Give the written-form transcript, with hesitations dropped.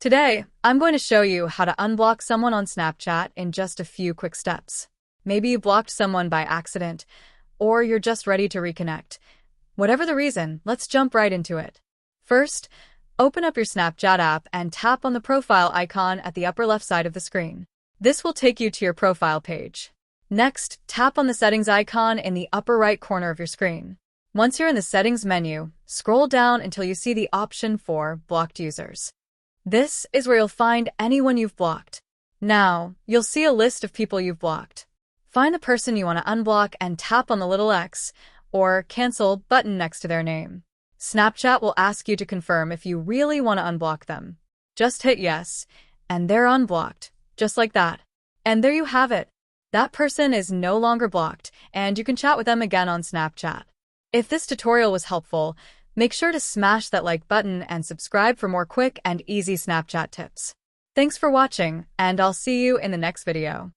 Today, I'm going to show you how to unblock someone on Snapchat in just a few quick steps. Maybe you blocked someone by accident, or you're just ready to reconnect. Whatever the reason, let's jump right into it. First, open up your Snapchat app and tap on the profile icon at the upper left side of the screen. This will take you to your profile page. Next, tap on the settings icon in the upper right corner of your screen. Once you're in the settings menu, scroll down until you see the option for blocked users. This is where you'll find anyone you've blocked. Now, you'll see a list of people you've blocked. Find the person you want to unblock and tap on the little X or cancel button next to their name. Snapchat will ask you to confirm if you really want to unblock them. Just hit yes, and they're unblocked, just like that. And there you have it. That person is no longer blocked, and you can chat with them again on Snapchat. If this tutorial was helpful, make sure to smash that like button and subscribe for more quick and easy Snapchat tips. Thanks for watching, and I'll see you in the next video.